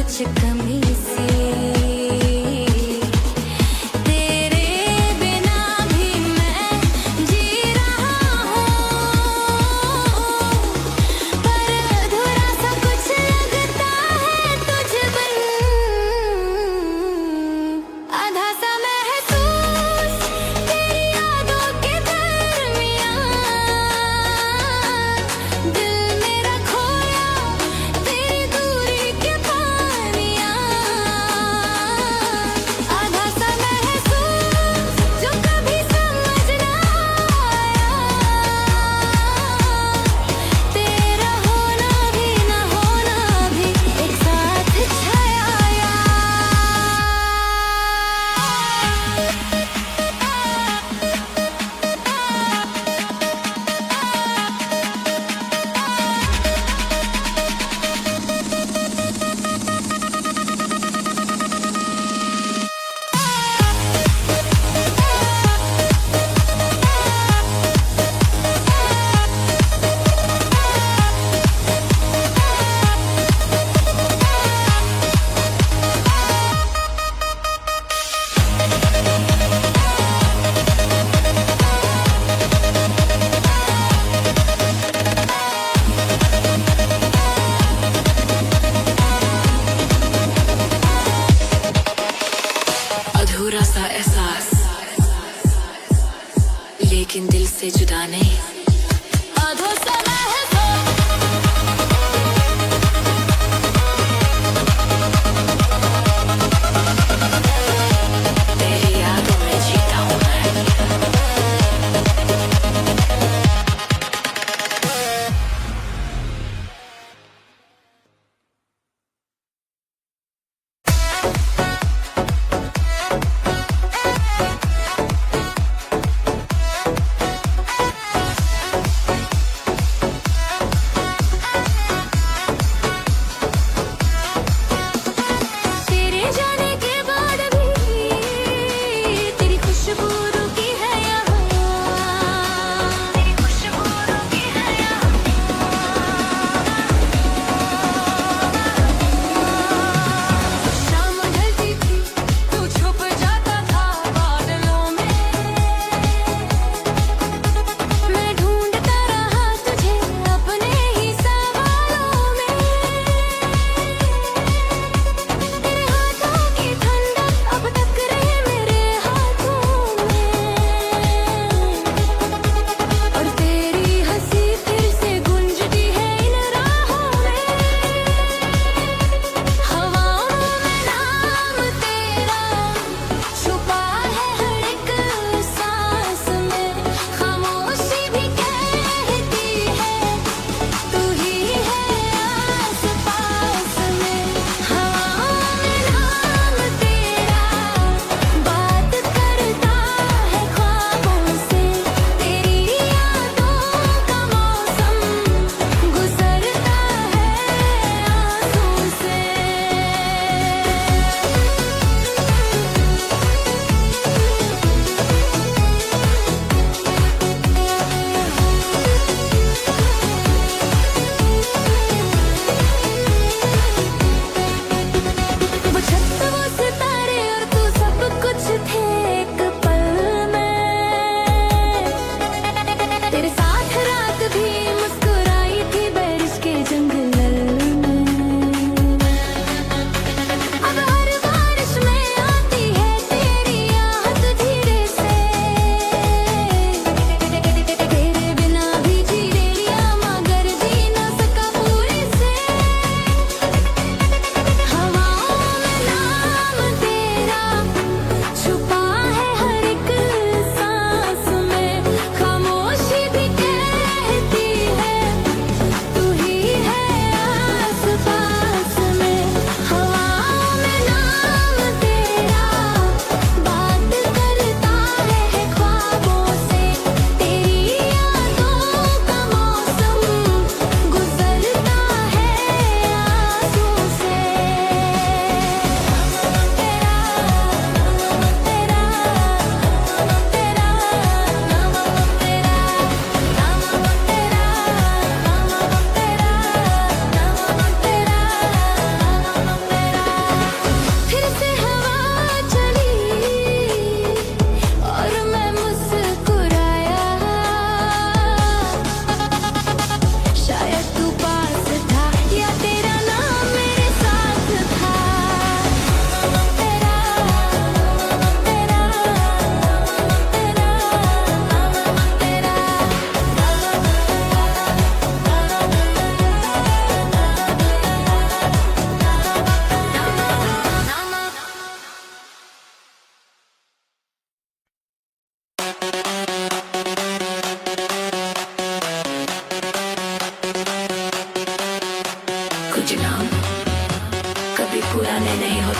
कुछ कमी सी, तेरे बिना भी मैं जी रहा हूँ, पर अधूरा सा कुछ लगता है तुझ बिन, आधा सा महसूस तेरी यादों के दरमियाँ, दिल मेरा खोया तेरी दूरी के पानियाँ, आधा सा महसूस जो कभी समझ ना आया, तेरा होना भी ना होना भी एक साथ छाया। अधूरा सा एहसास, लेकिन दिल से जुदा नहीं, आधा सा महसूस तेरी यादों में जीता हूँ मैं।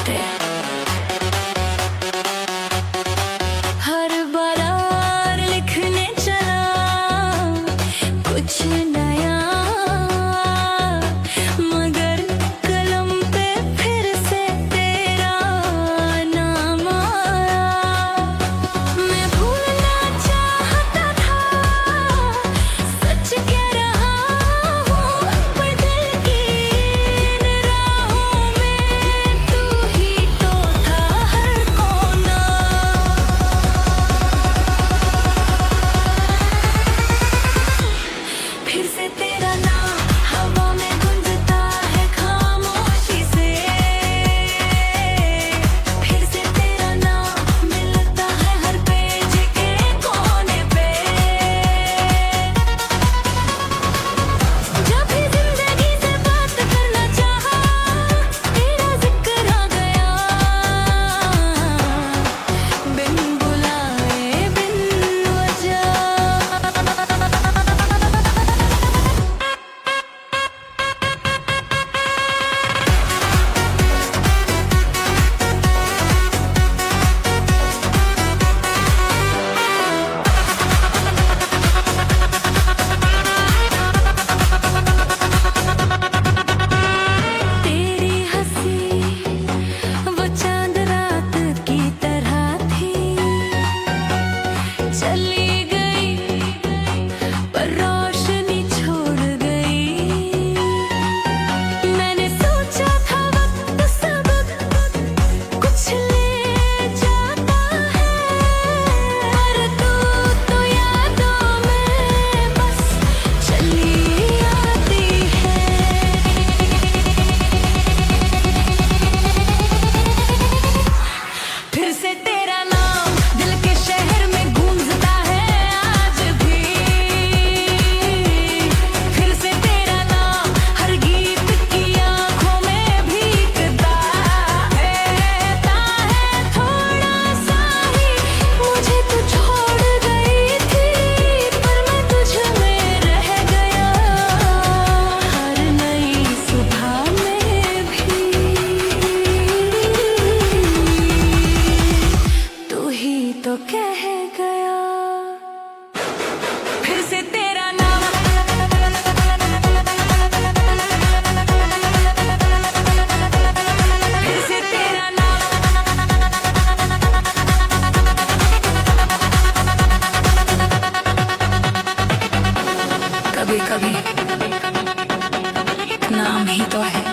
रहते। हर बार लिखने चला कुछ नया, मगर कलम पे फिर से तेरा नाम आया। मैं भूलना चाहता था, सच कह रहा हूँ, पर दिल की इन राहों में तू ही तो था हर कोना। फिर से तेरा नाम हवा में गूंजता है खामोशी से, फिर से तेरा नाम मिलता है हर पेज के कोने पे। जब भी जिंदगी से बात करना चाहा, तेरा जिक्र आ गया, बिन बुलाए बिन वजह। तेरी हंसी वो चांद रात की तरह थी, चली गई पर रोशनी छोड़ गई। मैंने सोचा था वक्त सब कुछ ले जाता है, पर तू तो यादों में बस चली आती है। फिर से तेरा नाम दिल के शहर में गूंजता है आज भी, फिर से तेरा नाम हर गीत की आंखों में भीगता है। थोड़ा सा ही मुझे तू छोड़ गई थी, पर मैं तुझ में रह गया, हर नई सुबह में भी तू ही तो कह गया। फिर से तेरा नाम, फिर से तेरा नाम, कभी कभी एक नाम ही तो है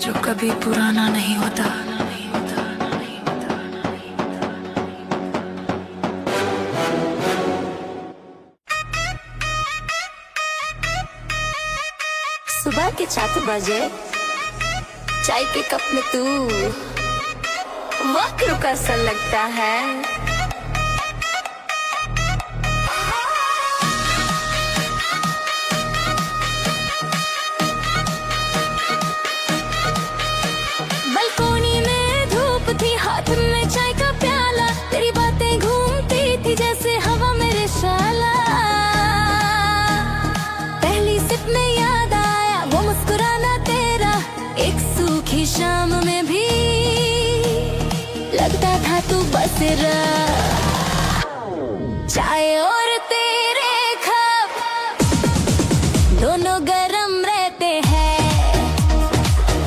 जो कभी पुराना नहीं होता। सुबह के 7 बजे चाय के कप में तू वक्त रुका सा लगता है। बालकोनी में धूप थी, हाथ में चाय का प्याला, तेरी बातें घूमती थी जैसे हवा मेरे शाला। पहली सिप में याद आया वो मुस्कुराना तेरा, एक सूखी शाम में भी लगता था तू बसेरा। चाय और तेरे ख्वाब दोनों गरम रहते हैं,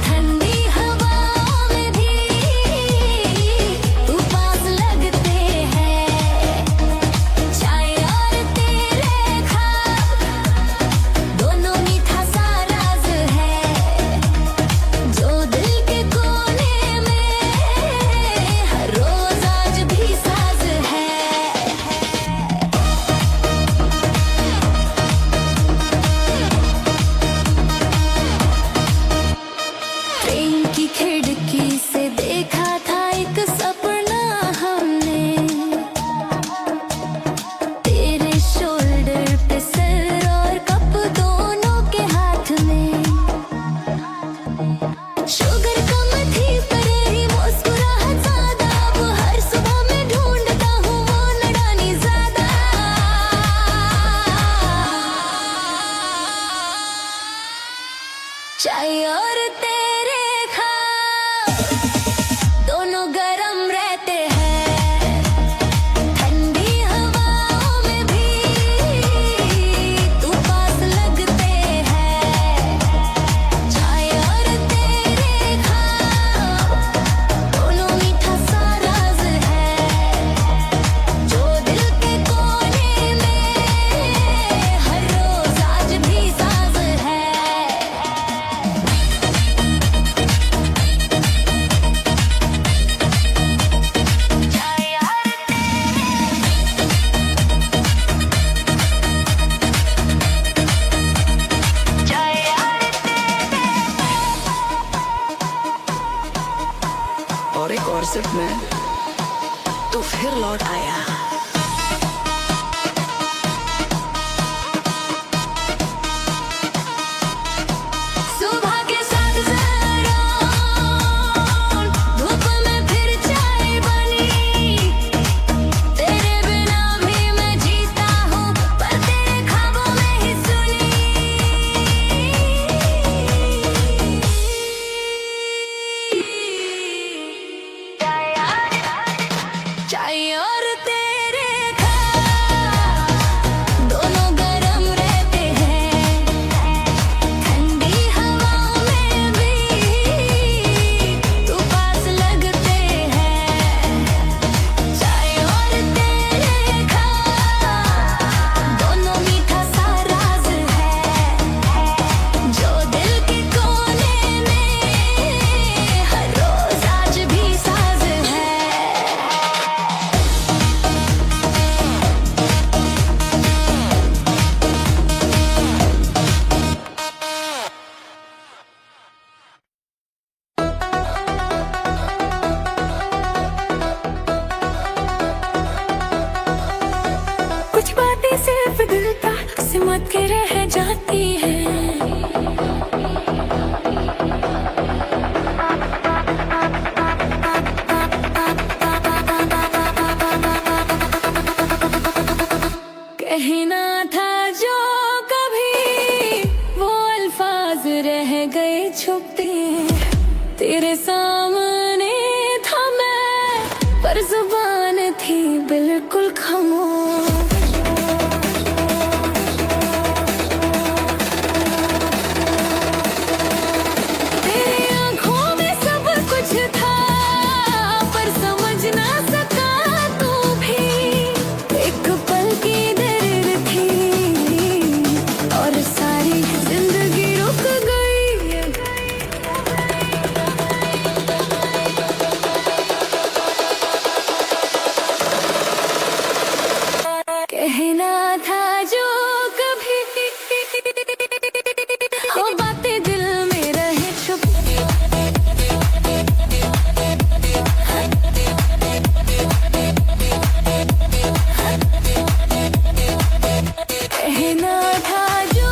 ठंडी हवाओं में भी तू पास लगते हैं। चाय और तेरे ख्वाब दोनों मीठा सा राज है, जो दिल के कोने में हर रोज आज भी साज कॉर्सेट में तू फिर लौट आया। सुबह के साथ जरा धूप में फिर चाय बनी, तेरे बिना भी मैं जीता हूँ पर तेरे ख्वाबों में ही सुनी। चाय और तेरे ख्वाब दोनों गरम रहते हैं, ठंडी हवाओं में भी तू पास लगते हैं। चाय और तेरे ख्वाब दोनों मीठा सा राज है, जो दिल के कोने में हर रोज आज भी साज है। कुछ बातें सिर्फ दिल तक सिमट के रह जाती हैं। कहना था जो कभी वो अल्फाज रह गए छुपते, तेरे सामने था मैं पर जुबान थी बिल्कुल खामोश। तेरी आंखों में सब कुछ था पर समझ ना सका तू भी, एक पल की दर्द थी और सारी जिंदगी रुक गई। कहना था जो कभी वो बातें दिल में रहे छुप, कहना था जो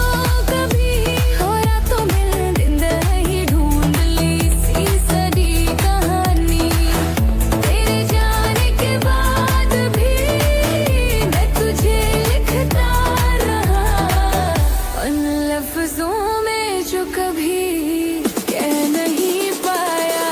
कभी हो रातों में दिन ही ढूंढ ली सी सदी कहानी। तेरे जाने के बाद भी मैं तुझे लिखता रहा उन लफ्जों में जो कभी कह नहीं पाया।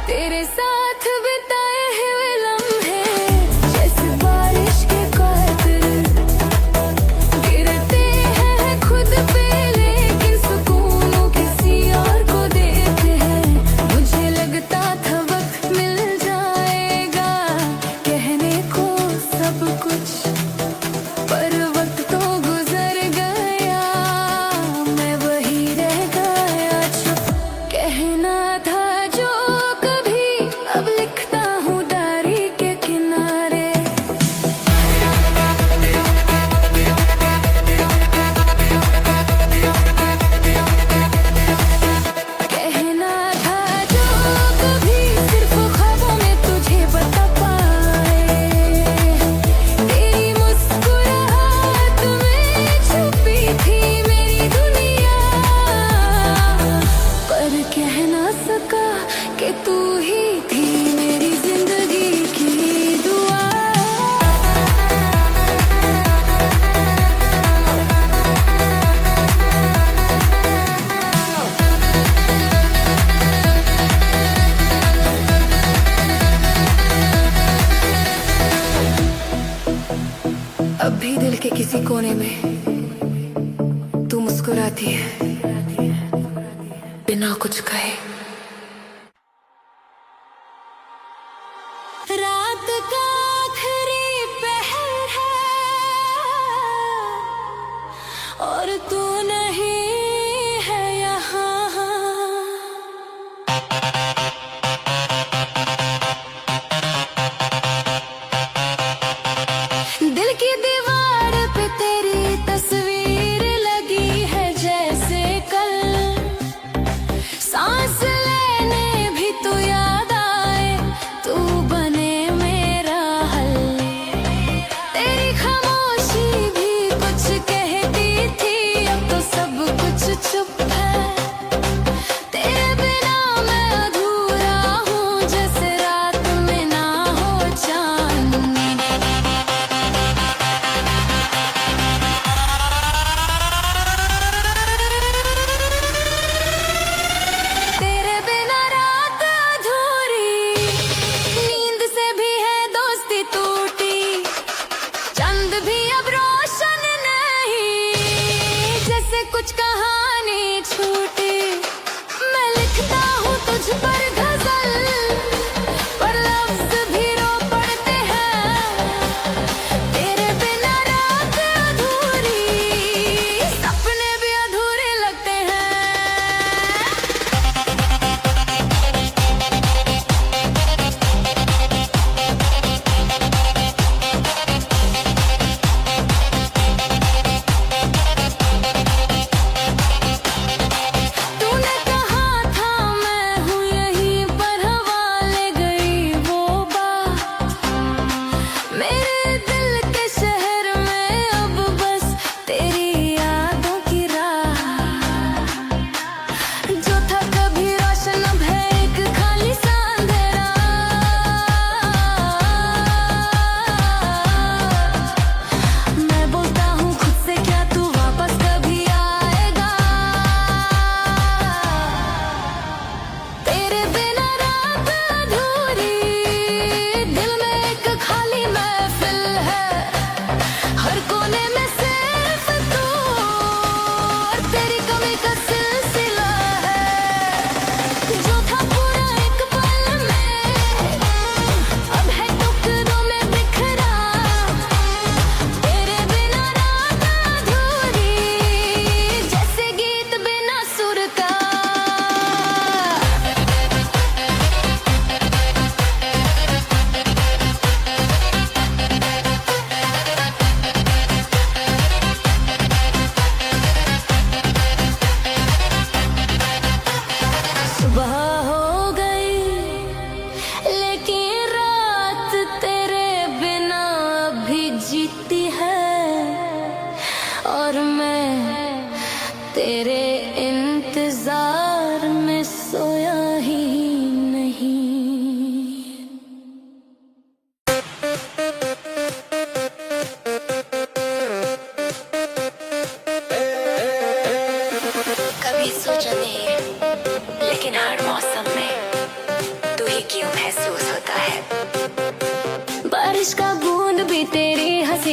तेरे साथ बिताए हुए लम्हे जैसे बारिश के कतरे गिरते हैं खुद पे लेकिन सुकून किसी और को देते हैं। मुझे लगता था वक्त मिल जाएगा कहने को सब कुछ, पर वक्त तो गुजर गया मैं वही रह गया चुप। कहना था जो कभी अब लिखता हूँ डायरी के किनारे, कहना था जो कभी सिर्फ ख्वाबों में तुझे बता पाए। तेरी मुस्कुराहट में छुपी थी मेरी दुनिया, पर कह ना सका कि तू ही थी मेरी जिंदगी की दुआ। अब भी दिल के किसी कोने में तू मुस्कुराती है बिना कुछ कहे। रात का आखिरी पहर है और तू नहीं है यहाँ।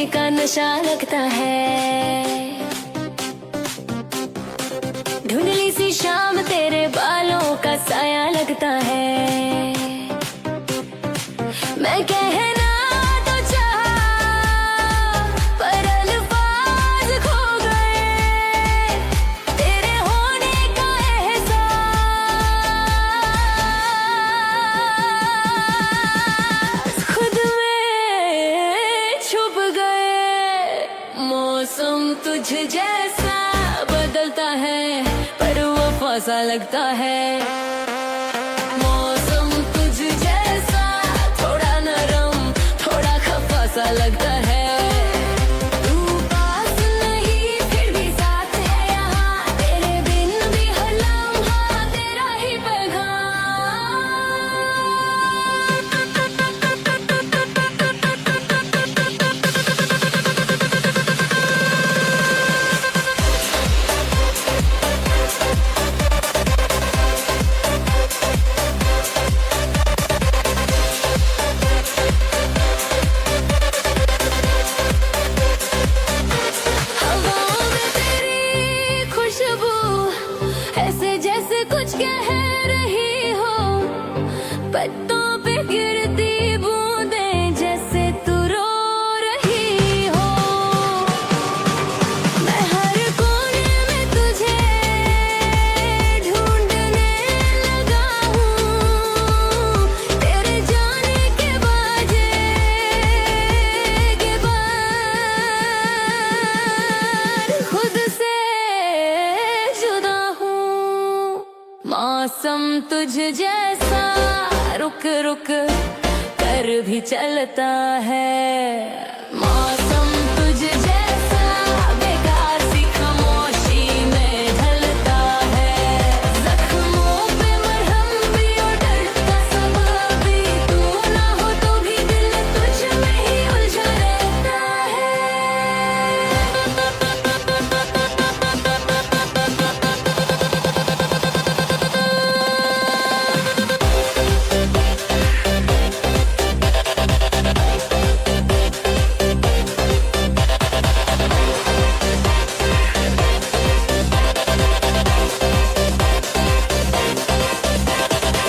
का नशा लगता है। धुंधली सी शाम तेरे बालों का साया लगता है। मैं कहना तो चाहा पर अल्फाज खो गए, तेरे होने का एहसास खुद में छुप गए। मौसम तुझ जैसा बदलता है पर वफा सा लगता है। मौसम तुझ जैसा थोड़ा नरम थोड़ा खफा सा लगता है। तू पास नहीं फिर भी साथ है यहाँ, तेरे बिन भी हर लम्हा तेरा ही हवाओं में तेरी खुशबू ऐसे जैसे कुछ कह रही हो। पत्तों पे गिरती बूंदें जैसे तू रो रही हो। मैं हर कोने में तुझे ढूंढने लगा हूँ, तेरे जाने के बाजे के बाद खुद से जुदा हूँ। मौसम तुझ जैसा रुक रुक कर भी चलता है। मौसम तुझ जैसा बेकार सी खामोशी में ढलता है। जख्मों पे मरहम भी और दर्द का सबब भी, तू ना हो तो भी दिल तुझ में ही उलझा रहता है।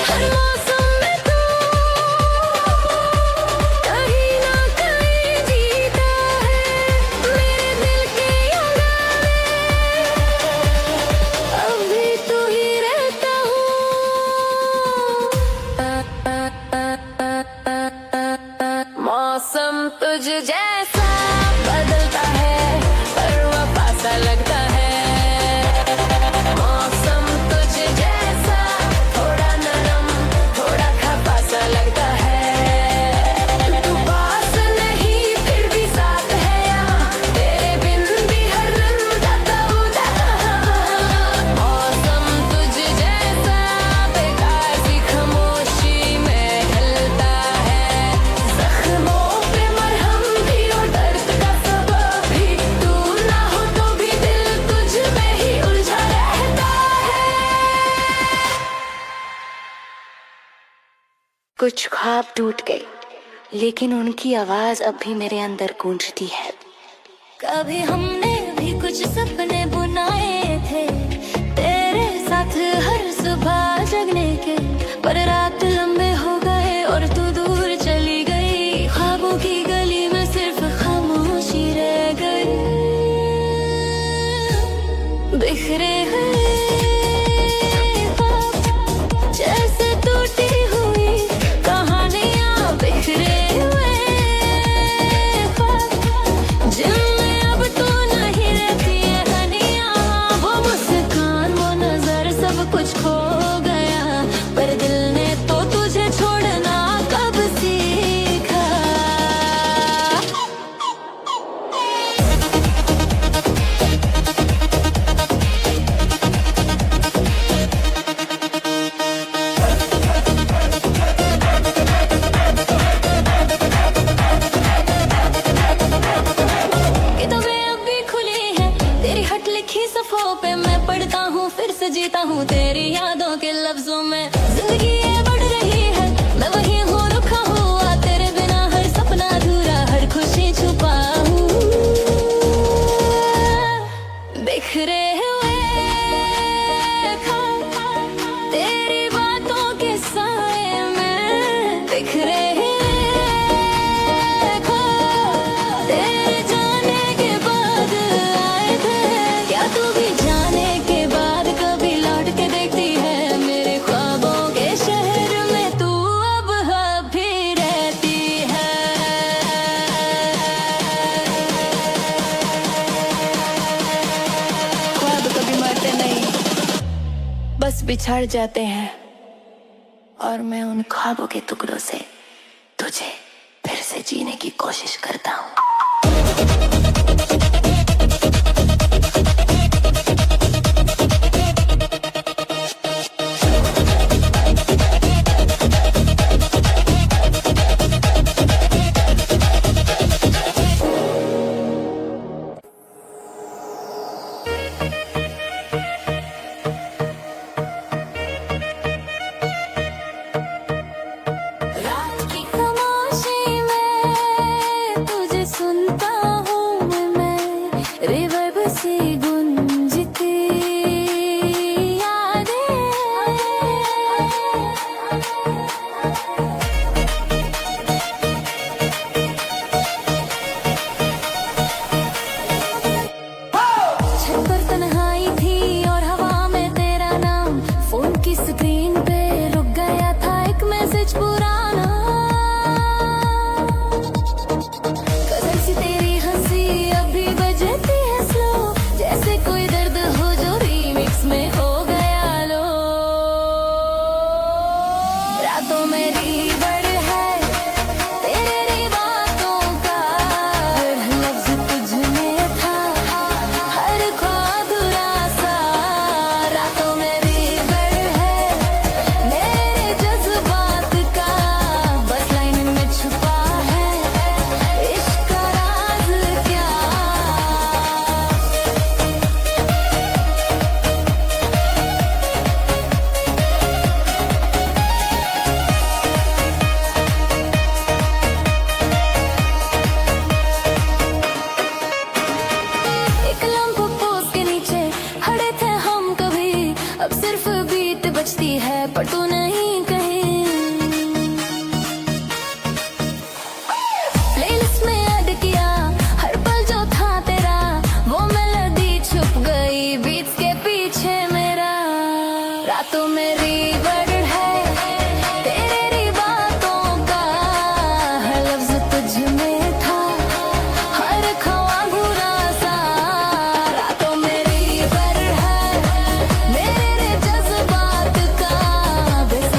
हर मौसम में तू कहीं ना कहीं जीता है। मेरे दिल के अंगारे अभी तू ही रहता हूँ। मौसम तुझ जैसा बदलता है पर वफा सा लगता है। मौसम तुझ जैसा थोड़ा नरम थोड़ा खफा सा लगता है। तू पास नहीं फिर भी साथ है यहाँ, तेरे बिन भी हर रंग जाता उदास। मौसम तुझ जैसा बेकार सी खामोशी में ढलता है। जख्मों पे मरहम भी और दर्द का सबब भी, तू ना हो तो भी दिल तुझ में ही उलझा रहता है। कुछ ख्वाब टूट गए लेकिन उनकी आवाज अब भी मेरे अंदर गूंजती है। कभी हमने भी कुछ सपने बुनाए थे, तेरे साथ हर सुबह जगने के, पर रात लंबे हो गए और तू दूर चली गई। ख्वाबों की गली में सिर्फ खामोशी रह गई। बिखरे हुए ख्वाब जैसे टूटी हुई कहानियां, बिखरे हुए ख्वाब जिनमें अब तू नहीं रहती है हनिया। वो मुस्कान वो नजर सब कुछ खो गया, पर दिल ने तो तुझे छोड़ना कब सीखा। किताबें अब भी खुली हैं, तेरी हट लिखी सफ़ों पे मैं पढ़ता हूँ, फिर से जीता हूँ तेरी यादों के लफ्जों में। जिंदगी ये बढ़ रही है, मैं वही हूँ रुका हुआ, तेरे बिना हर सपना अधूरा, हर खुशी छुपा हूँ। बिछड़ जाते हैं और मैं उन ख्वाबों के टुकड़ों से तुझे फिर से जीने की कोशिश करता हूँ। रात की खामोशी में तुझे सुनता हूँ मैं, रिवर्ब सी गुंजती छत पर तन्हाई थी और हवा में तेरा नाम, फोन की स्क्रीन पे रुक गया था एक मैसेज पुराना। कदर सी तेरी हंसी अभी बजती है स्लो, जैसे कोई दर्द हो जो रीमिक्स में हो गया लो। रातों में रीवर्ड है तेरी बातों का, हर लफ्ज तुझ में था, हर ख्वाब अधूरा सा। रातों में रीवर्ड है मेरे जज्बात का, बस लाइन में छुपा है इश्क का राज क्या। एक लम्ब पोस्ट के नीचे खड़े थे हम कभी, अब सिर्फ बीट बजती है पर तू नहीं कहीं। प्लेलिस्ट में ऐड किया हर पल जो था तेरा, वो मेलोडी छुप गई बीट्स के पीछे मेरा। रातों में रीवर्ड है तेरी बातों का, हर लफ्ज तुझ में था, हर ख्वाब अधूरा सा। रातों में रीवर्ड है मेरे जज्बात का, बस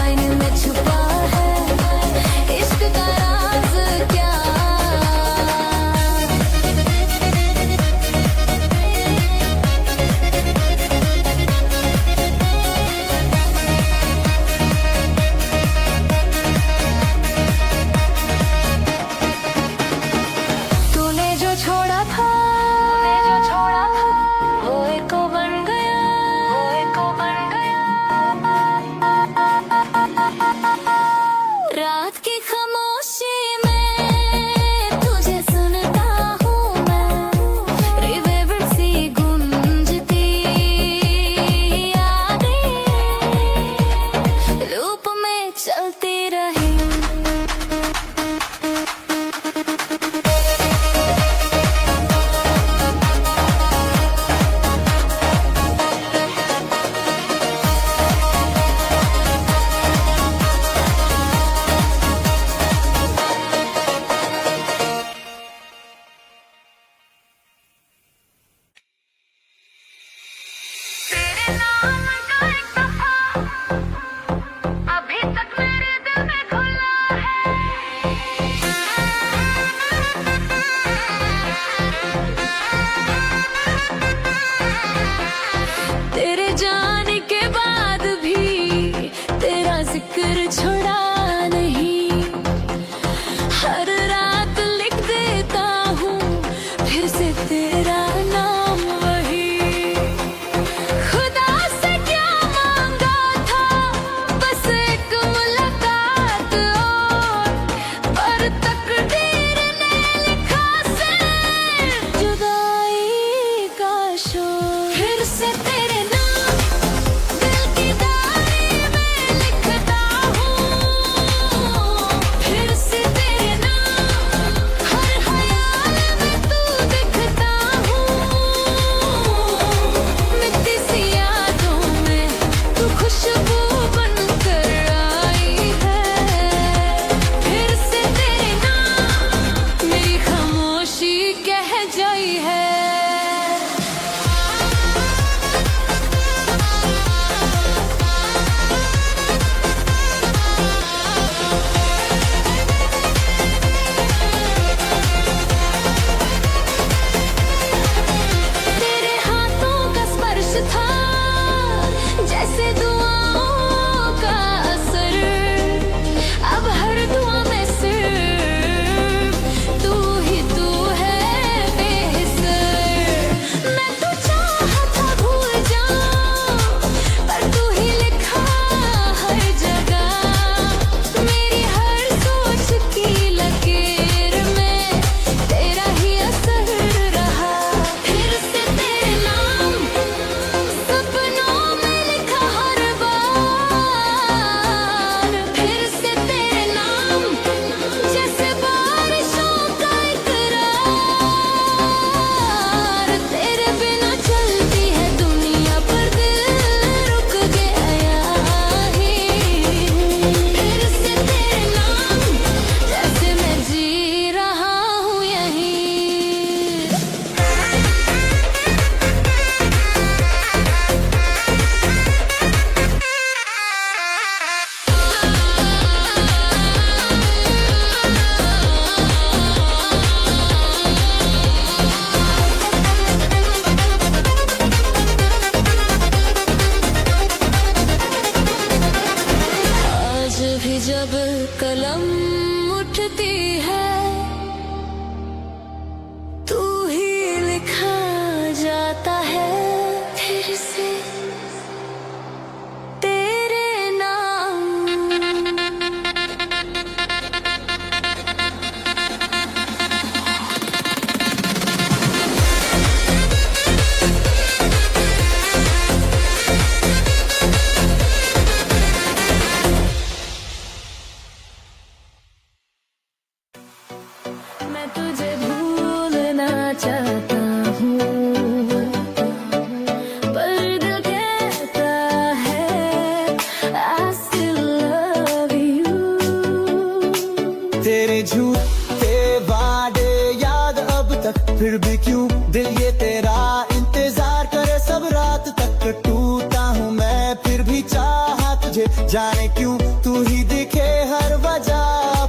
तुझे, जाने क्यों तू ही दिखे हर वजह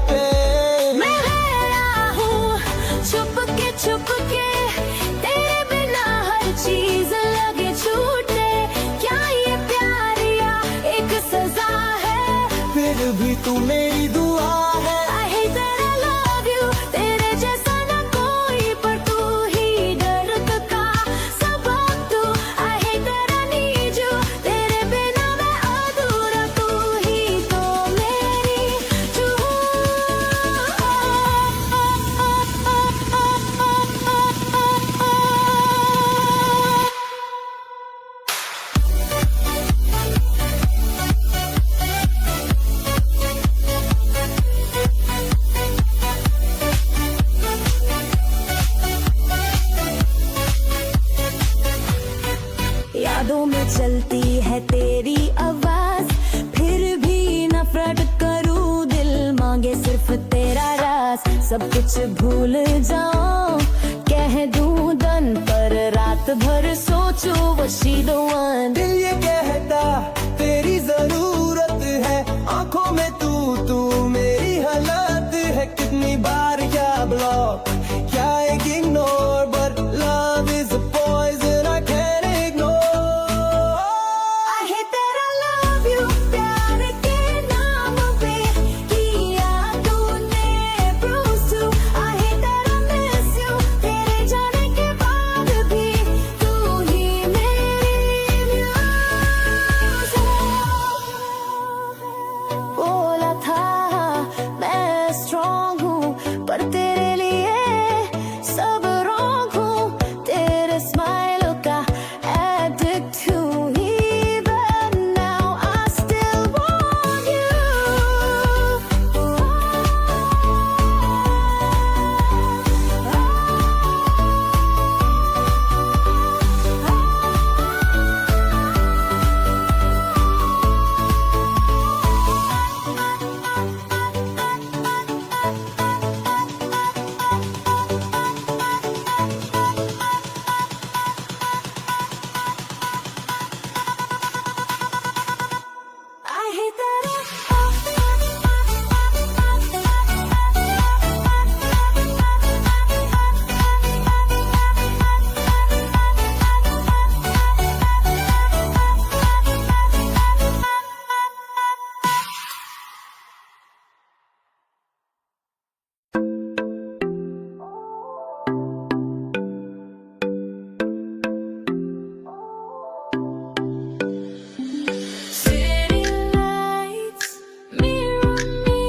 पे। मैं हैरान हूँ छुप के तेरे बिना हर चीज लगे छूटे। क्या ये प्यार या एक सजा है? फिर भी तू मेरी दुआ है। I hate that I love you, तेरे जैसा ना कोई, पर तू ही दर्द का सबब तू। I hate that I need you, तेरे बिना मैं अधूरा, तू ही तो मेरी तू। यादों में चलती है तेरी आवाज, फिर भी नफरत करूं, दिल मांगे सिर्फ तेरा राज। सब कुछ भूल जाऊं, कह दूं दन पर, रात भर सोचूं was she the one। दिल ये कहता तेरी जरूरत है, आंखों में तू मेरी हालत है। कितनी बार क्या ब्लॉक, क्या एक ignore, but love is a poison I can ignore. I hate that I love you, प्यार के नाम पे किया तूने bruise too। I hate that I miss you, तेरे जाने के बाद भी तू ही मेरी muse है। बोला था मैं strong हूँ, पर तेरे लिए सब wrong हूँ। तेरे smile का addict हूँ, even now I still want you। I hate that City lights mirror me,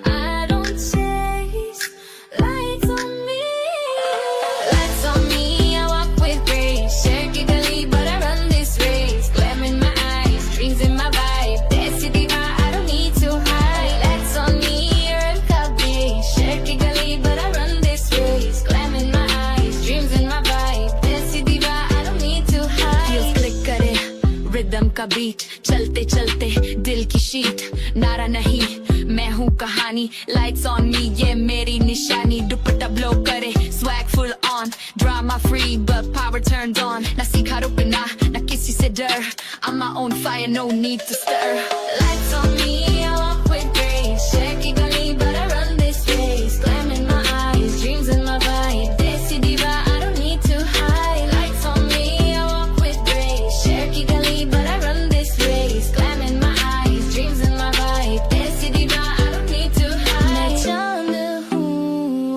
I don't chase lights on me। Lights on me, I walk with grace, share की गली but I run this race। Glam in my eyes, dreams in my vibe, ऐसी दीवार I don't need to hide। Lights on me, you're कभी share की गली but I run this race। Glam in my eyes, dreams in my vibe, ऐसी दीवार I don't need to hide। Heels click करे rhythm का beat, चलते चलते दिल की शीट, नारा नहीं मैं हूँ कहानी। लाइट्स ऑन मी, ये मेरी निशानी। दुपट्टा ब्लो करे, swag full on, drama free but power turned on। ना सीखा रुकना, ना किसी से डर, I'm my own fire, no need to stir। Lights on me, I walk with grace, share की गली but I run this race। Glam in my eyes, dreams in my vibe, देसी दीवा I don't need to hide। Lights on me, I walk with grace, share की गली but I run this race। Glam in my eyes, dreams in my vibe, देसी दीवा I don't need to hide। मैं चांद हूँ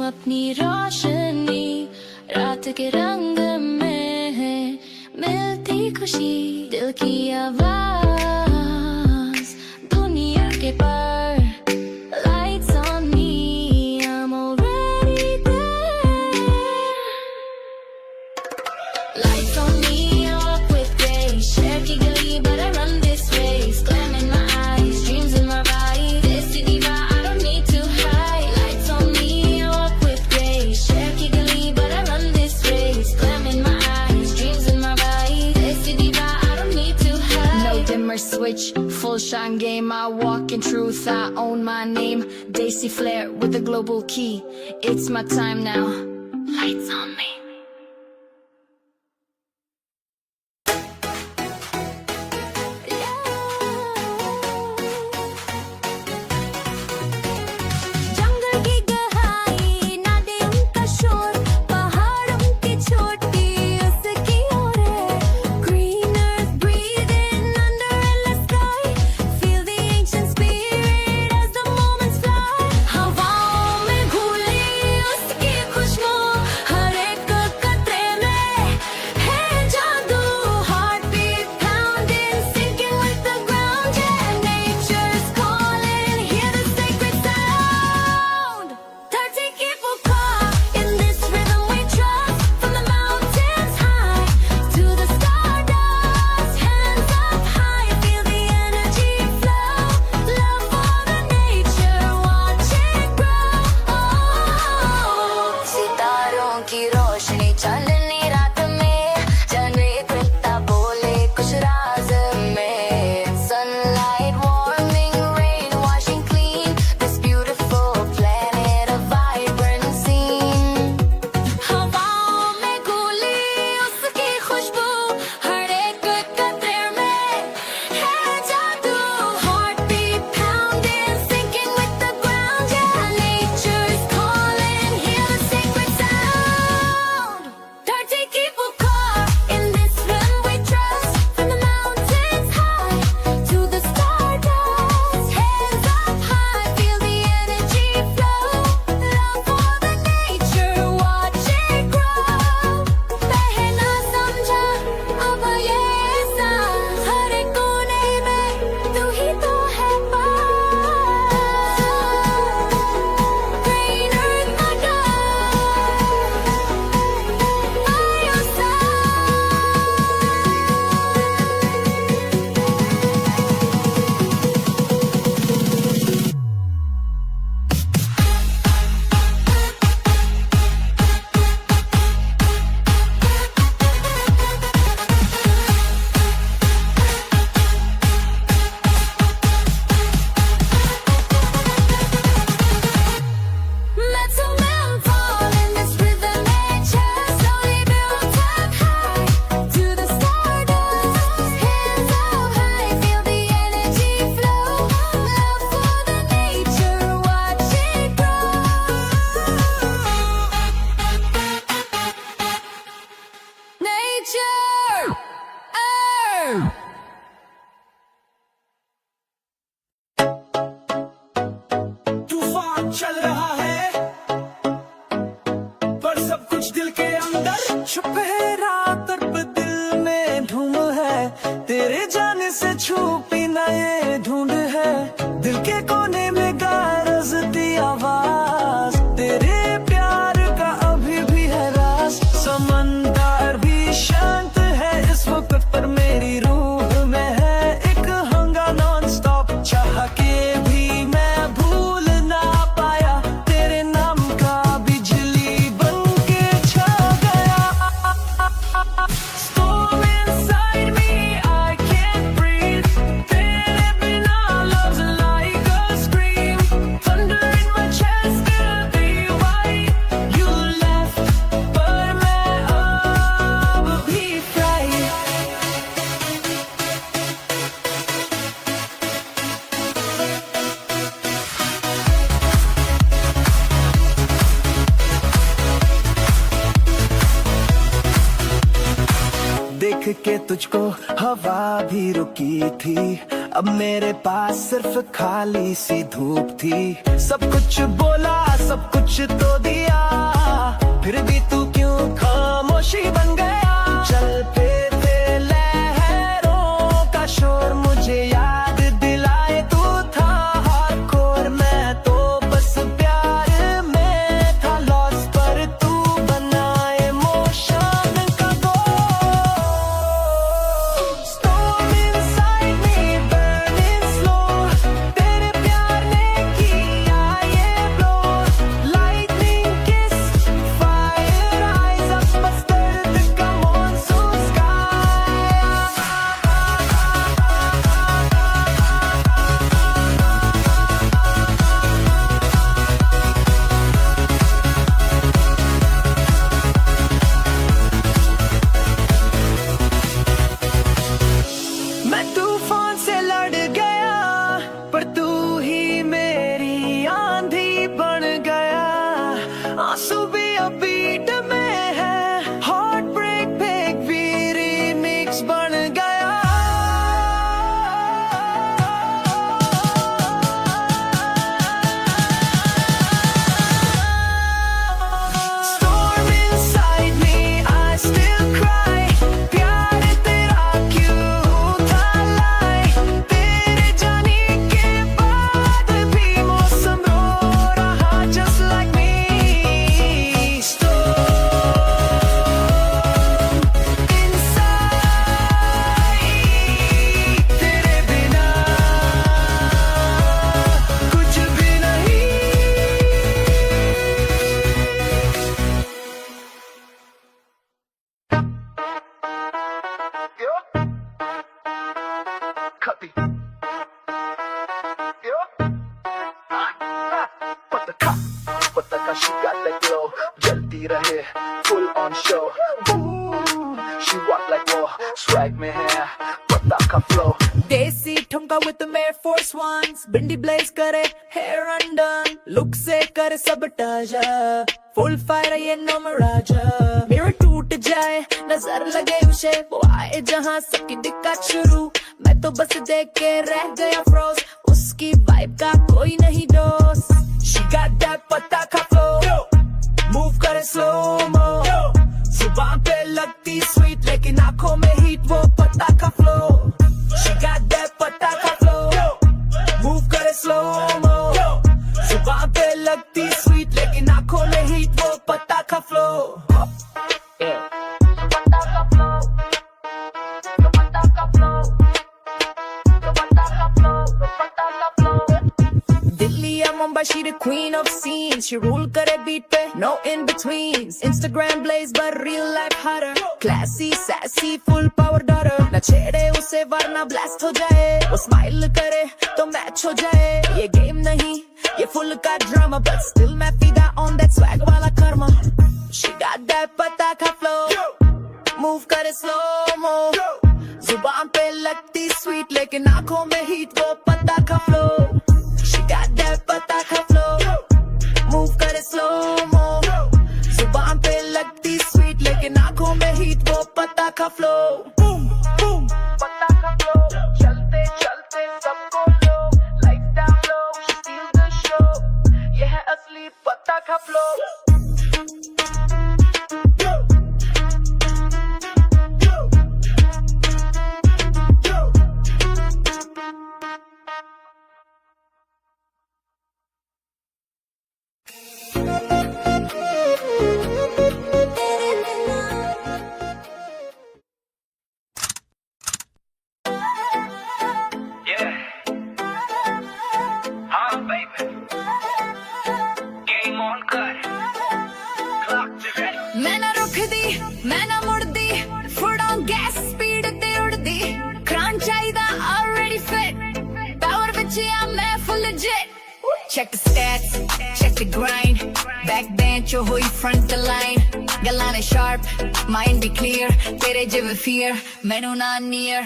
अपनी रोशनी, रात के रंग में है मिलती खुशी। दिल की आवाज दुनिया के पार। Lights on me, I'm already there। Lights on me, I walk with grace, share की गली but I run this race। Glam in my eyes, dreams in my body, देसी दीवा I don't need to hide। Lights on me, I walk with grace, share की गली but I run this race। Glam in my eyes, dreams in my body, देसी दीवा I don't need to hide। No dimmer switch, full shine game, I walk in truth, I own my name। Daisy Flair with a global key, it's my time now। Lights on me। Yeah। तूफान चल रहा है, पर सब कुछ दिल के अंदर छुप है। रात और दिल में धूम है, तेरे जाने से छुपी ना ये ढूंढ है। दिल के कोने में गरजती आवाज, तेरे प्यार का अभी भी है राज। समंदर भी शांत है इस वक्त, पर मेरी रूह में है एक हंगा नॉन स्टॉप। चाह के भी मैं भूल ना पाया, तेरे नाम का बिजली बन के छा गया। Storm inside me, I can't breathe. तेरे बिना love's like a scream. Thunder in my chest, be why you left, पर मैं अब भी fried. देख के तुझको हवा भी रुकी थी, अब मेरे पास सिर्फ खाली सी धूप थी। सब कुछ बोला, सब कुछ तो दिया, फिर भी तू क्यों खामोशी बन गया। चल पे थे लहरों का शोर, मुझे याद दिलाए तू था hardcore। मैं तो बस प्यार में था लॉस, पर तू बनाए मोशन का गोल। Storm inside me, burning slow, तेरे प्यार ने किया ये blow। Lightning kiss, fire eyes up, बस दर्द का monsoon sky। मैं तूफान से लड़ गया, पर तू ही मेरी आंधी बन गया। आंसू भी अब बीट में है, हार्ट ब्रेक पे एक भी रीमिक्स बन गया। Storm inside me, I still cry, प्यार तेरा क्यों था lie। तेरे जाने के बाद भी मौसम रो रहा just like me। Storm inside, तेरे बिना कुछ भी नहीं। Cutty. But the she got that glow, jalti rahe, full on show. Ooh, she walk like war, swag में है पता का flow. देसी ठुमका with the Air Force Ones, bindi blaze करे hair undone, look से करे सब ताजा, full fire ये नो मराजा। mirror टूट जाए नजर लगे उसे, वो आए जहाँ सबकी दिक्कत शुरू। मैं तो बस देख के रह गया froze, उसकी vibe का कोई नहीं दोस्त। she got that पता का flow, move करे slow mo, जुबान पे लगती sweet लेकिन आंखों में heat, वो पता का flow। she got that पता का flow, move करे slow mo, जुबान पे लगती sweet लेकिन आंखों में heat, वो पता का flow। पता का flow, पता का flow, पता का flow, पता का flow। दिल्ली या Mumbai, she the queen of scenes, she rule करे beat पे, no in betweens। Instagram blaze but real life hotter, classy sassy full power daughter। न छेड़े उसे वरना blast हो जाए, वो smile करे तो match हो जाए। ये game नहीं ये full का drama, but still मैं फिदा on that swag वाला karma। she got that पता का flow, move करे slow mo, जुबान पे लगती sweet लेकिन आंखों में heat, वो पता का flow। she got that पता का flow, move करे slow mo, जुबान पे लगती sweet लेकिन आंखों में heat, वो पता का flow। boom boom पता का flow, चलते चलते सबको लो, lights down low, she steal the show। बचिया मैं full legit. Check the stats, check the grind. Backbench or hui front the line. Galana sharp, mind be clear. Tere jive fear, menu na near.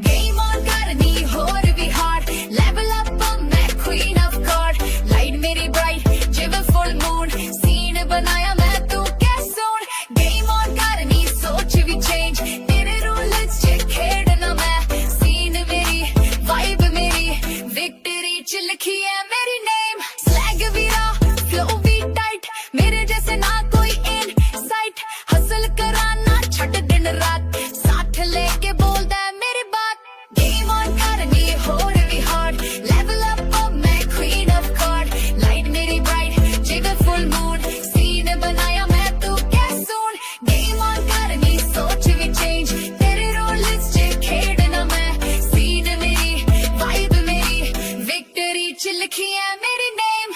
Game on karni ho be hard. Level up मैं queen of card. Light मेरी bright, jive full moon. Scene बनाया मैं तू कैसून. Game on karni सोच भी change. तेरे rules च खेडना मैं. Scene मेरी, vibe मेरी. Victory च लिखी है मेरी name. Swag भी raw, flow भी tight. मेरे जैसे ना कोई insight. Hustle कराना छट दिन रात. साथ लेके बोलदा है मेरी बात. Game on करनी हो रही hard. Level up मैं queen of card. Light मेरी bright, jigger full moon. Scene बनाया मैं तू कैसून. Game on करनी सोच भी change. तेरे rules च खेडना मैं. Scene मेरी, vibe मेरी. Victory च लिखी है मेरी name.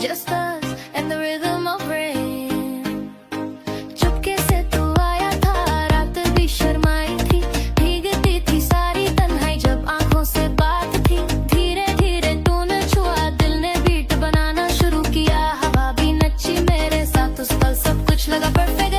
Just us and the rhythm of rain. चुपके से तू आया था, रात भी शर्माई थी. भीगती थी सारी तन्हाई जब आंखों से बात थी. धीरे धीरे तूने छुआ, दिल ने बीट बनाना शुरू किया. हवा भी नची मेरे साथ, उस पल सब कुछ लगा परफेक्ट.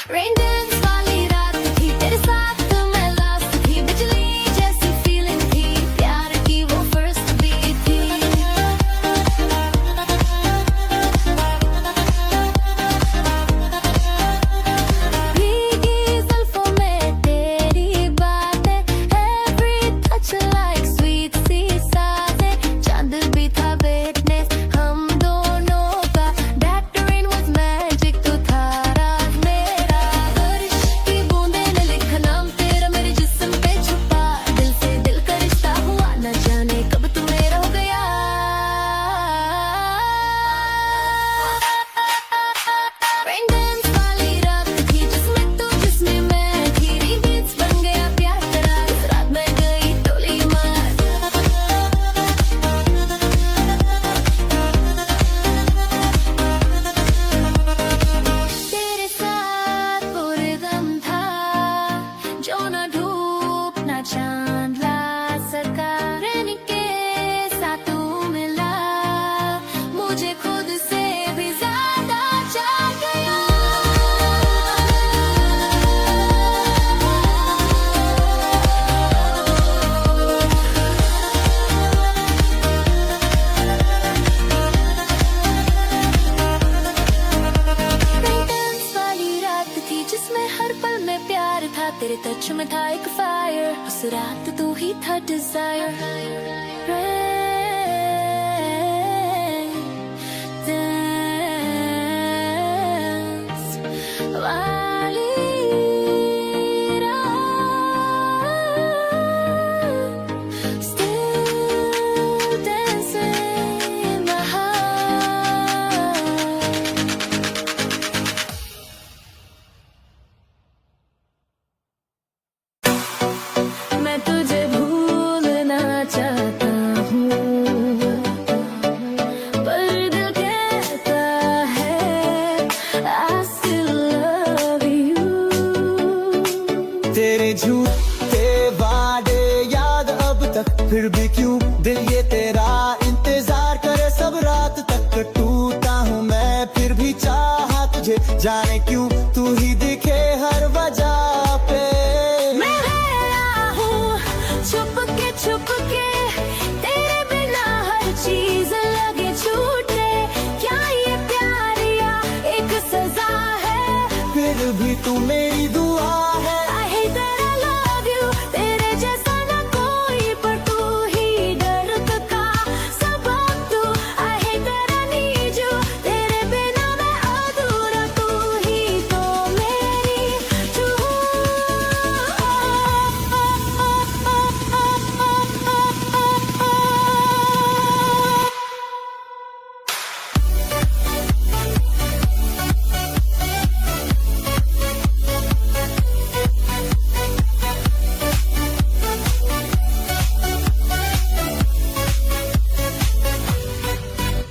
Rain dance वाली रात थी, तेरे साथ मैं last थी. बिजली जैसी feeling थी, प्यार की वो first beat थी. भीगी जुल्फों में तेरी बातें, every touch like sweet सी सांसें. चांद भी था witness हम दोनों का. That rain was magic, तू था राज मेरा. बारिश की बूंदें ने लिखा नाम तेरा मेरे जिस्म पे छुपा. दिल से दिल का रिश्ता हुआ, न जाने कब तू मेरा हो गया. Rain dance वाली रात थी, जिसमें तू जिसमें मैं थी. Remix बन गया प्यार तेरा, इस रात मैं गई टोली मार. तेरे साथ वो रिदम था, जो ना धूप ना चांद ला सका. रहने के साथ तू मिला, मुझे खुद से भी ज्यादा चाह गया. Rain dance वाली रात थी, जिसमें हर पल में प्यार था. तेरे टच में था एक फायर, उस रात तू ही था डिजायर. Dance वाली रात, still dancing in my heart. मैं तुझे भूलना चाहता हूँ, पर दिल कहता है I still love you. तेरे झूठे वादे याद अब तक, फिर भी क्यों दिल ये तेरा इंतजार करे. सब रात तक टूटा हूँ मैं. तुझे, जाने क्यों तू ही दिखे हर वजह पे। मैं हैरान हूँ छुप के तेरे बिना हर चीज लगे छूटे। क्या ये प्यार या एक सजा है? फिर भी तू मेरी दुआ है। I hate that I love you, तेरे जैसा ना कोई, पर तू ही दर्द का सबब तू। I hate that I need you, तेरे बिना मैं अधूरा, तू ही तो मेरी तू।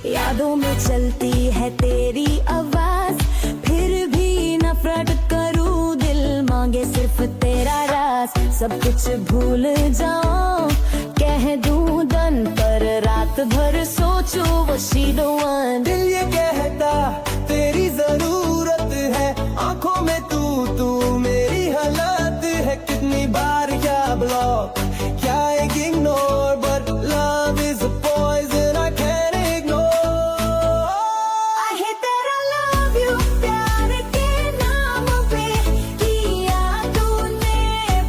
यादों में चलती है तेरी आवाज, फिर भी नफरत करूं, दिल मांगे सिर्फ तेरा राज। सब कुछ भूल जाऊं, कह दूं दन पर, रात भर सोचूं वो she the one। दिल ये कहता तेरी जरूरत है, आंखों में तू मेरी हालत है। कितनी बार क्या ब्लॉक, क्या एक ignore, but love is a poison I can ignore. I hate that I love you, प्यार के नाम पे किया तूने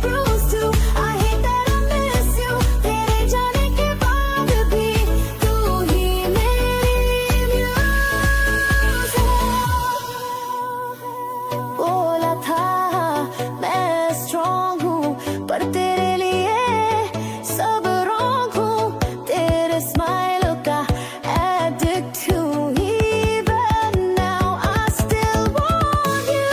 bruise too। I hate that I miss you, तेरे जाने के बाद भी तू ही मेरी muse है। बोला था मैं strong हूँ, पर तेरे लिए सब wrong हूँ। तेरे smile का addict हूँ, even now I still want you।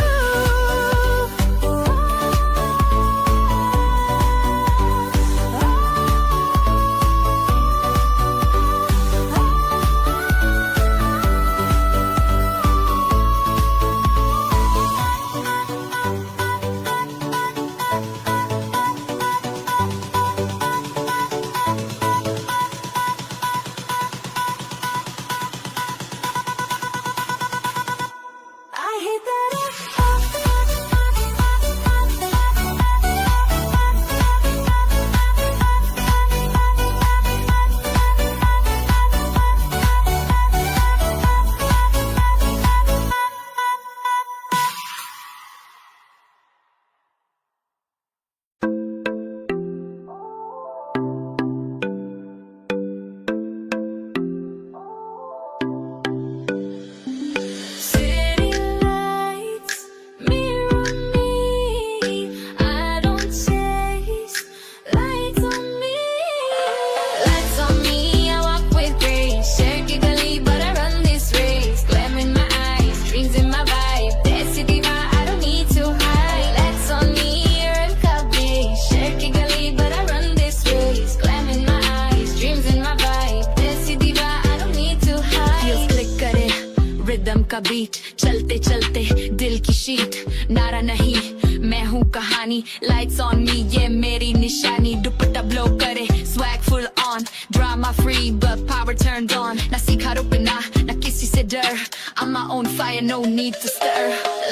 I hate that City lights mirror me, I don't chase lights on me, I walk with grace, share की गली but I run this race, glam in my eyes, dreams in my vibe, ऐसी दीवार I don't need to hide, lights on me, you're का base, share की गली but I run this race, glam in my eyes, dreams in my vibe, ऐसी दीवार I don't need to hide। Feels click करे rhythm का beat, चलते चलते दिल की शीट, नारा नहीं मैं हूँ कहानी, लाइट्स ऑन मी ये मेरी निशानी। दुपट्टा ब्लो करे swag full on, drama free but power turned on, ना सीखा रुकना ना किसी से डर, I'm my own fire no need to stir।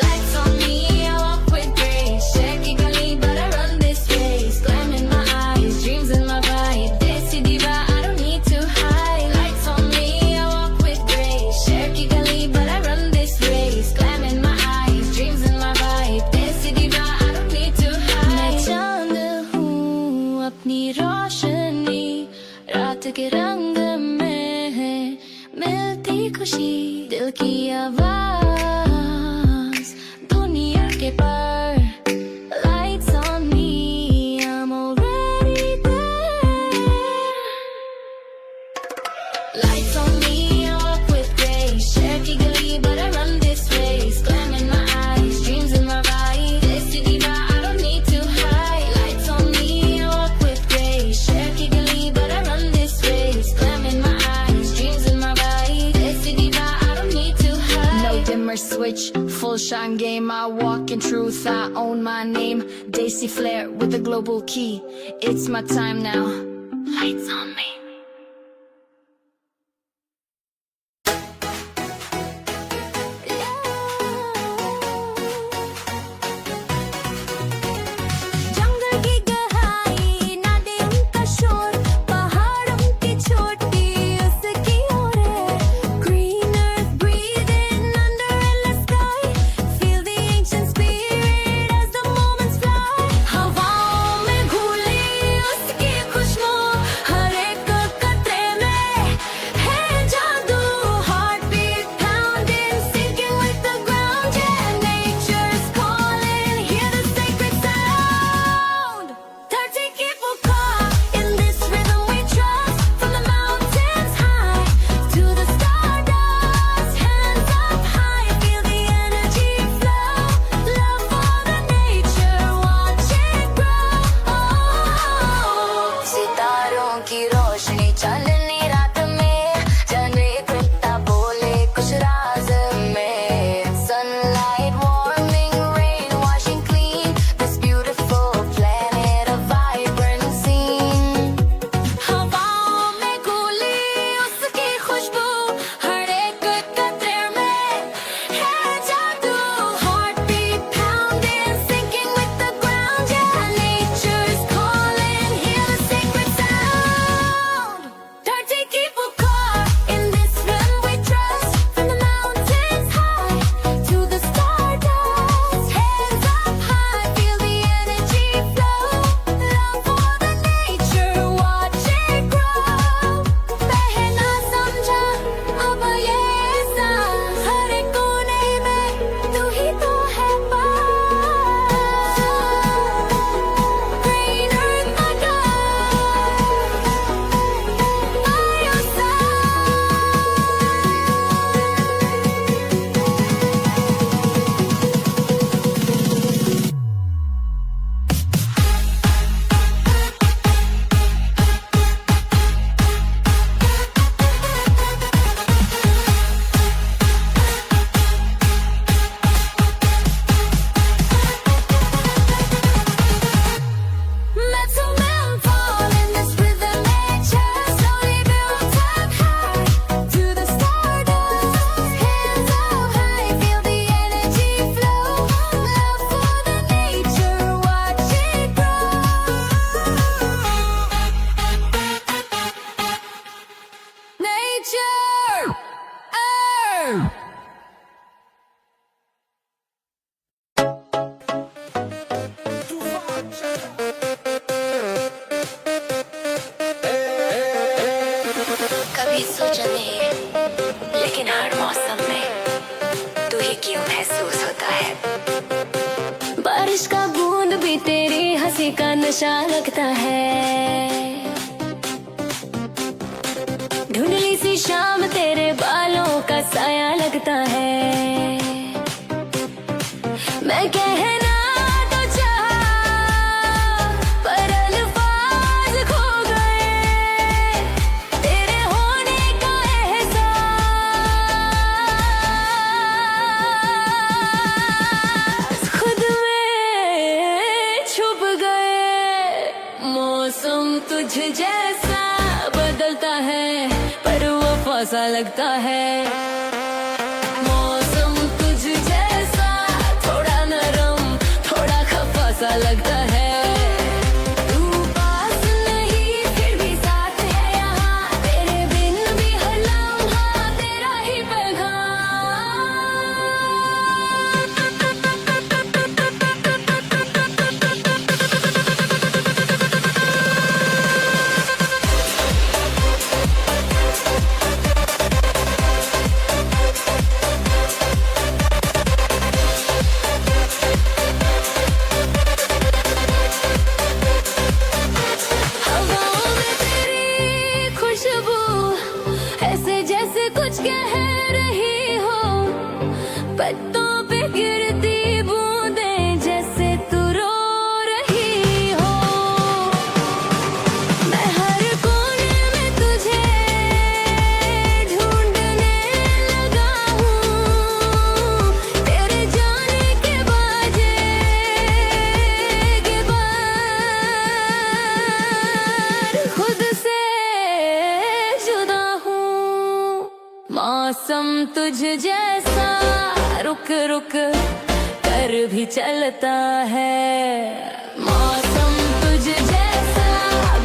Lights on me I walk with grace, share की गली but I run this race, glam in my eyes, dreams in my vibe, देसी दीवा I don't need to hide। Lights on me I walk with grace, share की गली but I run this race, glam in my eyes, dreams in my vibe, देसी दीवा I don't need to hide। मैं चांद हूँ अपनी रोशनी, रात के रंग में है मिलती खुशी, दिल की आवाज दुनिया के पार। Lights on me, I'm already there। Lights on me, I walk with grace, share की गली but I run this race, glam in my eyes, dreams in my vibe, ऐसी दीवा I don't need to hide। Lights on me, I walk with grace, share की गली but I run this race, glam in my eyes, dreams in my vibe, ऐसी दीवा I don't need to hide। No dimmer switch, full shine game, I walk in truth, I own my name, Daisy Flair with a global key, it's my time now, lights on me। Yeah. ये क्यों महसूस होता है। बारिश का बूंद भी तेरी हंसी का नशा लगता है। धुंधली सी शाम तेरे बालों का साया लगता है। मैं कहना तो चाहा पर अल्फाज खो गए। तेरे होने का एहसास खुद में छुप गए। मौसम तुझ जैसा बदलता है पर वफा सा लगता है। मौसम तुझ जैसा थोड़ा नरम थोड़ा खफा सा लगता है। तू पास नहीं फिर भी साथ है यहाँ। तेरे बिन भी हर लम्हा तेरा ही हवाओं में तेरी खुशबू ऐसे जैसे कुछ कह रही हो। पत्तों पे गिरती बूंदें जैसे तू रो रही हो। मैं हर कोने में तुझे ढूंढने लगा हूँ। तेरे जाने के बाद खुद से जुदा हूँ। मौसम तुझ जैसा रुक रुक कर भी चलता है। मौसम तुझ जैसा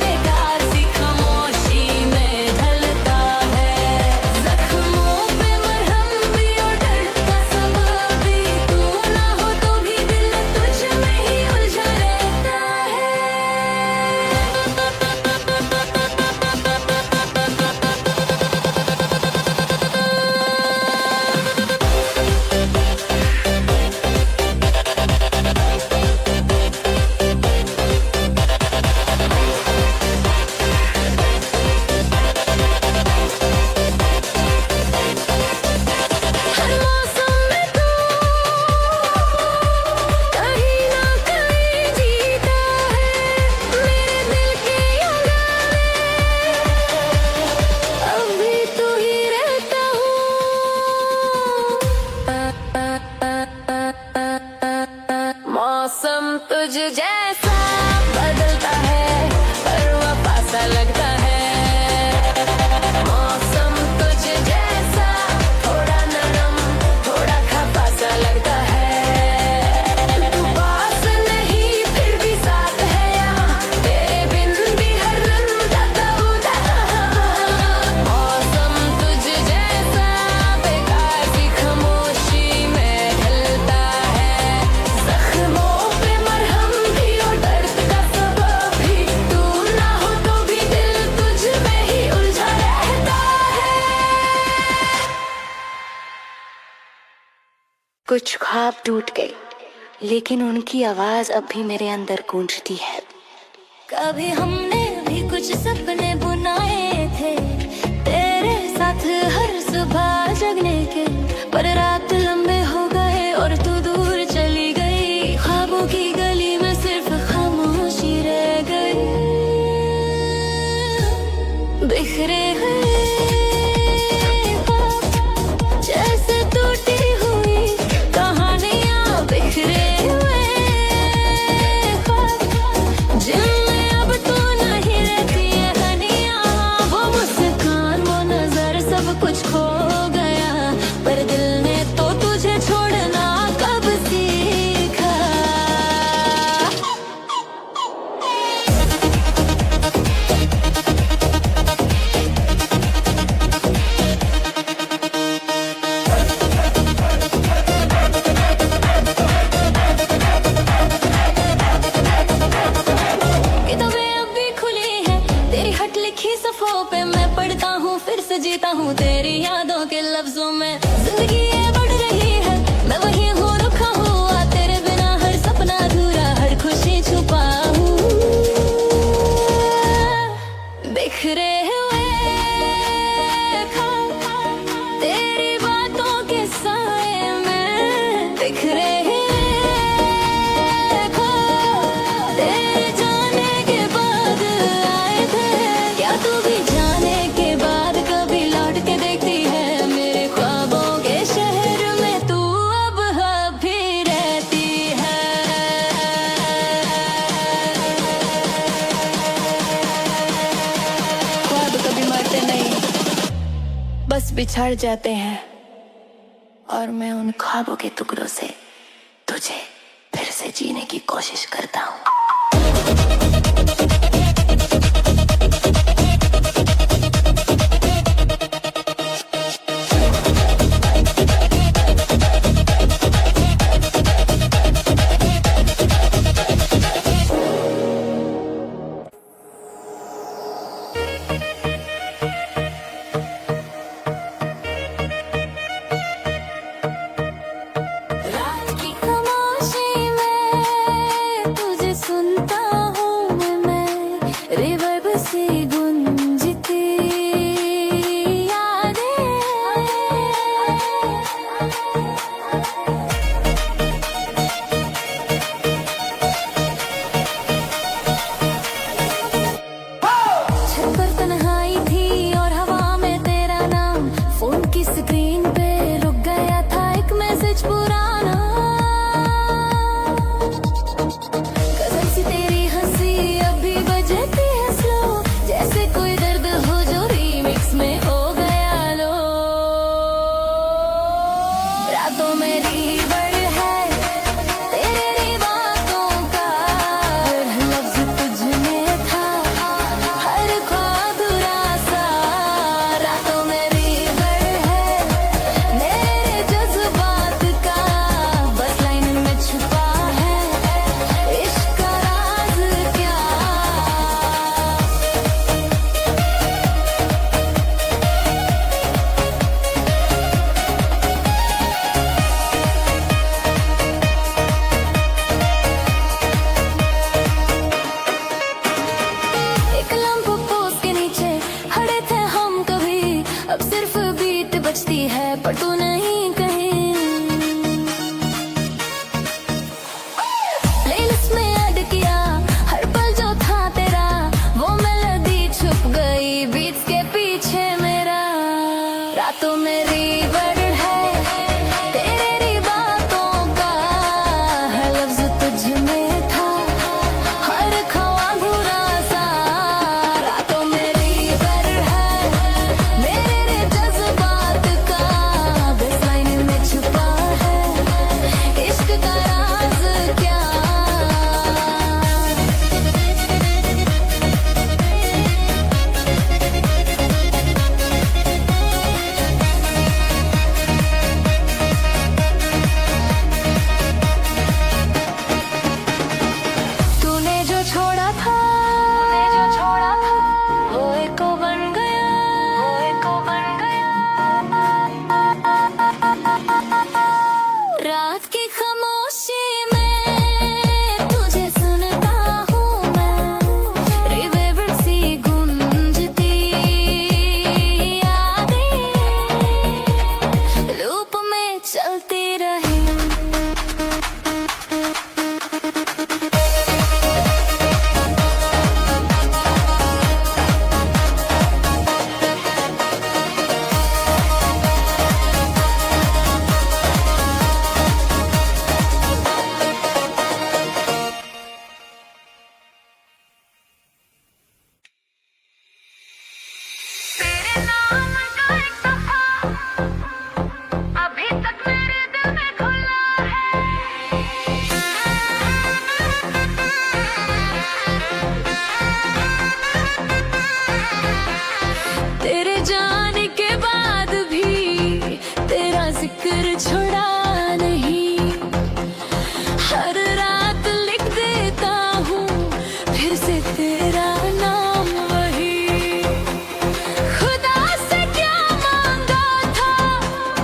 बेकार सी खामोशी में ढलता है। जख्मों पे मरहम भी और दर्द का सबब भी तू ना हो तो भी दिल तुझ में ही उलझा रहता है। हर मौसम में तू कहीं ना कहीं जीता है। मेरे दिल के अंगारे अभी तू ही रहता हूँ। मौसम तुझ जैसा बदलता है पर वफा सा लगता है। मौसम तुझ जैसा थोड़ा नरम थोड़ा खफा सा लगता है। तू पास नहीं फिर भी साथ है यहाँ। तेरे बिन भी हर रंग जाता उदास। मौसम तुझ जैसा बेकार सी खामोशी में ढलता है। जख्मों पे मरहम भी और दर्द का सबब भी तू ना हो तो भी दिल तुझ में ही उलझा रहता है। कुछ ख्वाब टूट गए लेकिन उनकी आवाज अब भी मेरे अंदर गूंजती है। कभी हमने भी कुछ सपने बुनाए थे तेरे साथ हर सुबह जगने के। पर रात लंबे हो गए और तू दूर चली गई। ख्वाबों की गली में सिर्फ खामोशी रह गई। बिखरे गए ख्वाब जैसे टूटी हुई कहानियां। बिखरे हुए ख्वाब जिनमें अब तू नहीं रहती है हनिया। वो मुस्कान वो नजर सब कुछ खो गया पर दिल ने तो तुझे बिछड़ जाते हैं और मैं उन ख्वाबों के टुकड़ों से तुझे फिर से जीने की कोशिश करता हूँ। रात की खामोशी में तुझे सुनता हूँ मैं रिवर्ब सी गुंजती छत पर तन्हाई थी और हवा में तेरा नाम, फोन की स्क्रीन पे रुक गया था एक मैसेज पुराना। कसम सी तेरी हंसी अभी बजती है स्लो, जैसे कोई दर्द हो जो रीमिक्स में हो गया लो। रातों में रीवर्ड है तेरी बातों का, हर लफ्ज तुझ में था, हर ख्वाब अधूरा सा। रातों में रीवर्ड है मेरे जज्बात का, बस लाइन में छुपा है इश्क का राज क्या। एक लम्ब पोस्ट के नीचे खड़े थे हम कभी, अब सिर्फ बीट बजती है पर तू नहीं कहीं। प्लेलिस्ट में ऐड किया हर पल जो था तेरा, वो मेलोडी छुप गई बीट्स के पीछे मेरा। रातों में रीवर्ड है तेरी बातों का, हर लफ्ज तुझ में था, हर ख्वाब अधूरा सा। रातों में रीवर्ड है मेरे जज्बात का, बस लाइन में छुपा है इश्क का राज क्या। तूने जो छोड़ा था वो एक को बन गया, वो एक को बन गया। रात की खामोशी में तुझे सुनता हूँ मैं, रिवर्ब सी गूंजती यादें लूप में चलती रही। तेरे नाम का एक सफा अभी तक मेरे दिल में खुला है। तेरे जाने के बाद भी तेरा जिक्र छोड़ा नहीं, हर रात लिख देता हूँ फिर से तेरा नाम वही। खुदा से क्या मांगा था,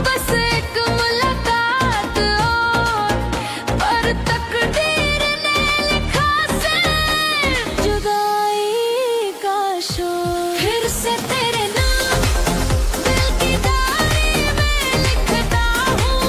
बस एक मुलाकात और, पर तकदीर ने लिखा सिर्फ जुदाई का शोर। फिर से तेरे नाम दिल की डायरी में लिखता हूँ,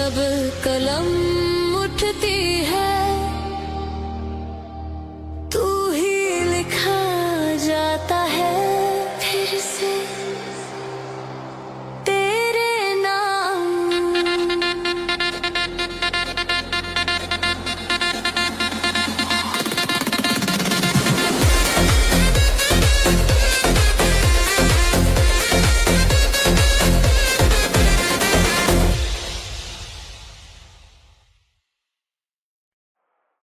जब कलम उठती है